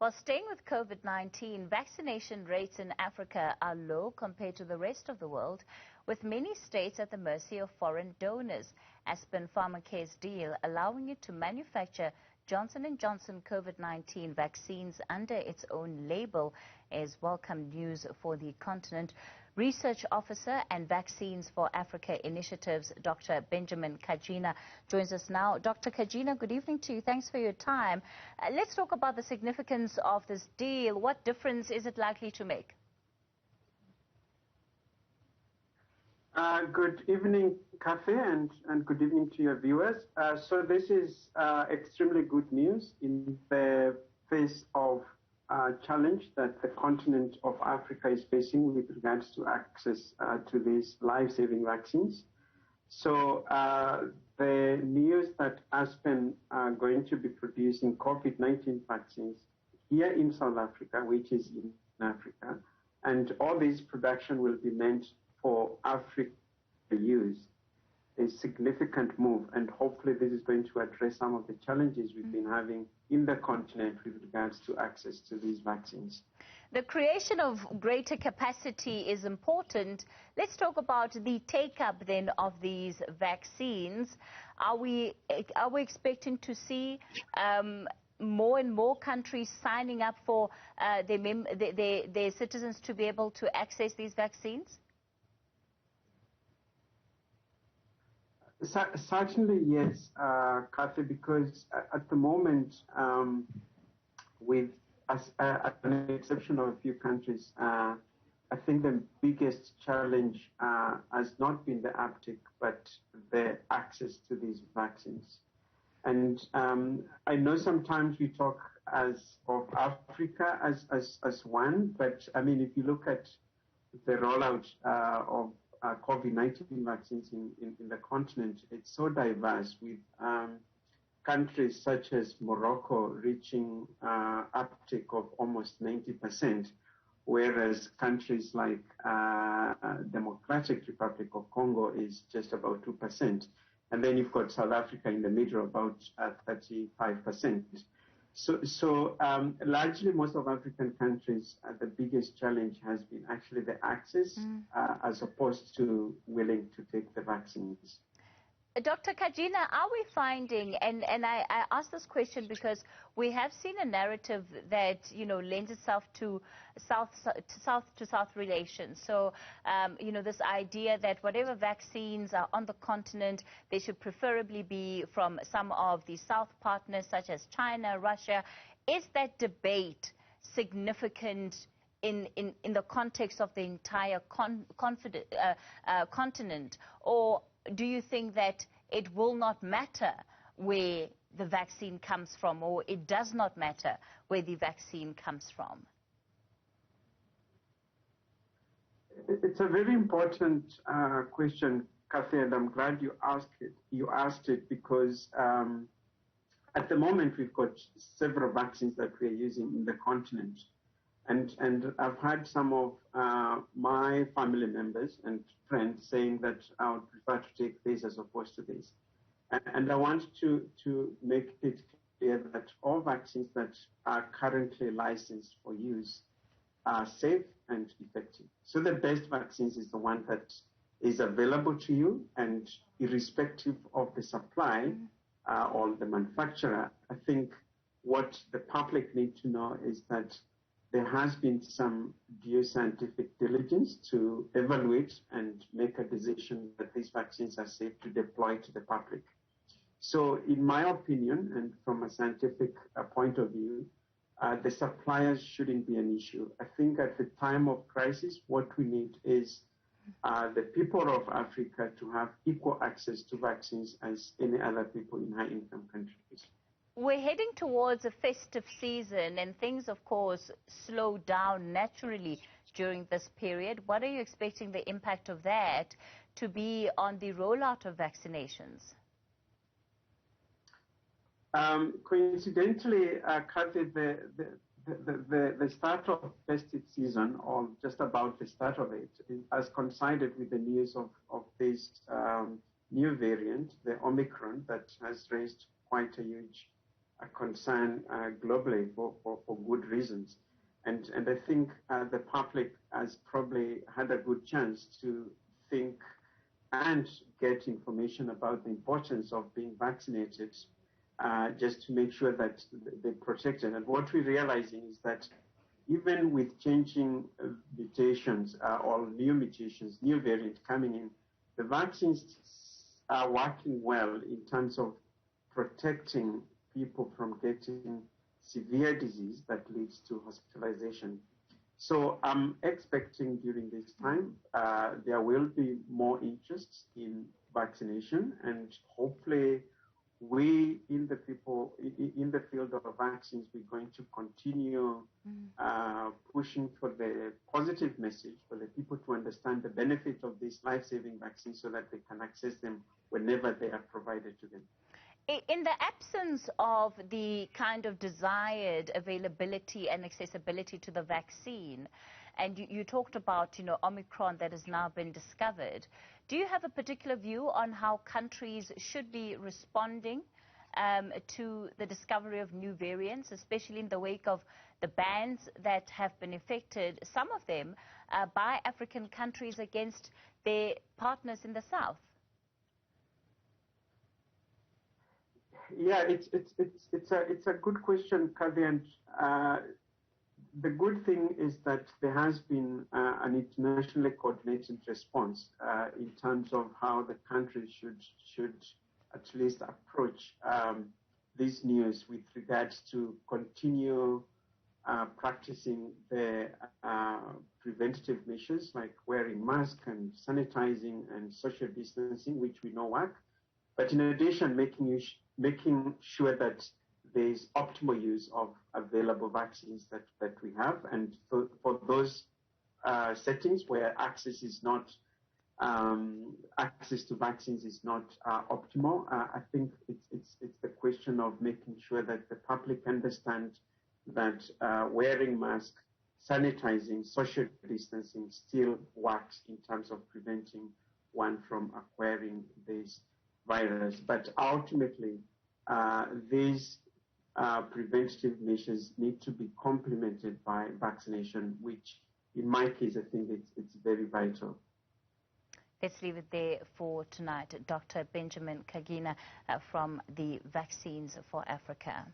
Well, staying with COVID-19, vaccination rates in Africa are low compared to the rest of the world, with many states at the mercy of foreign donors. Aspen Pharmacare's deal allowing it to manufacture Johnson & Johnson COVID-19 vaccines under its own label is welcome news for the continent. Research Officer and Vaccines for Africa Initiatives, Dr. Benjamin Kajina, joins us now. Dr. Kajina, good evening to you. Thanks for your time. Let's talk about the significance of this deal. What difference is it likely to make? Good evening, Kathy, and good evening to your viewers. So this is extremely good news in the face of challenge that the continent of Africa is facing with regards to access to these life-saving vaccines. So the news that Aspen are going to be producing COVID-19 vaccines here in South Africa, which is in Africa, and all this production will be meant for Africa use, a significant move, and hopefully this is going to address some of the challenges we've been having in the continent with regards to access to these vaccines. The creation of greater capacity is important. Let's talk about the take-up then of these vaccines. Are we expecting to see more and more countries signing up for their citizens to be able to access these vaccines? Certainly, yes, Kathy, because at the moment, with an exception of a few countries, I think the biggest challenge has not been the uptake, but the access to these vaccines. And I know sometimes we talk of Africa as one, but I mean, if you look at the rollout of COVID-19 vaccines in the continent, it's so diverse, with countries such as Morocco reaching uptake of almost 90%, whereas countries like Democratic Republic of Congo is just about 2%. And then you've got South Africa in the middle, about 35%. So largely most of African countries, the biggest challenge has been actually the access as opposed to willing to take the vaccines. Dr. Kajina, are we finding, and I ask this question because we have seen a narrative that, you know, lends itself to South-to-South relations. So, you know, this idea that whatever vaccines are on the continent, they should preferably be from some of the South partners such as China, Russia. Is that debate significant in the context of the entire continent, or do you think that it will not matter where the vaccine comes from, or it does not matter where the vaccine comes from? It's a very important question, Kathy, and I'm glad you asked it because at the moment we've got several vaccines that we're using in the continent. And I've had some of my family members and friends saying that I would prefer to take this as opposed to this. And I want to make it clear that all vaccines that are currently licensed for use are safe and effective. So the best vaccines is the one that is available to you, and irrespective of the supply or the manufacturer. I think what the public need to know is that there has been some due scientific diligence to evaluate and make a decision that these vaccines are safe to deploy to the public. So in my opinion, and from a scientific point of view, the suppliers shouldn't be an issue. I think at the time of crisis, what we need is the people of Africa to have equal access to vaccines as any other people in high-income countries. We're heading towards a festive season, and things, of course, slow down naturally during this period. What are you expecting the impact of that to be on the rollout of vaccinations? Coincidentally, Kathy, the start of festive season, or just about the start of it, has coincided with the news of this new variant, the Omicron, that has raised quite a huge a concern globally for good reasons. And I think the public has probably had a good chance to think and get information about the importance of being vaccinated, just to make sure that they're protected. And what we're realizing is that even with changing mutations or new mutations, new variants coming in, the vaccines are working well in terms of protecting people from getting severe disease that leads to hospitalization. So I'm expecting during this time there will be more interest in vaccination, and hopefully we in the field of vaccines, we're going to continue pushing for the positive message for the people to understand the benefit of these life-saving vaccines so that they can access them whenever they are provided to them. In the absence of the kind of desired availability and accessibility to the vaccine, and you talked about, Omicron that has now been discovered, do you have a particular view on how countries should be responding to the discovery of new variants, especially in the wake of the bans that have been effected, some of them by African countries against their partners in the South? Yeah, it's a good question, Kathy, and the good thing is that there has been an internationally coordinated response in terms of how the country should at least approach this news with regards to continue practicing the preventative measures like wearing masks and sanitizing and social distancing, which we know work. But in addition, making sure that there is optimal use of available vaccines that we have, and for those settings where access to vaccines is not optimal, I think it's the question of making sure that the public understand that wearing masks, sanitizing, social distancing still works in terms of preventing one from acquiring this virus. But ultimately, these preventative measures need to be complemented by vaccination, which in my case, I think it's very vital. Let's leave it there for tonight. Dr. Benjamin Kagina from the Vaccines for Africa.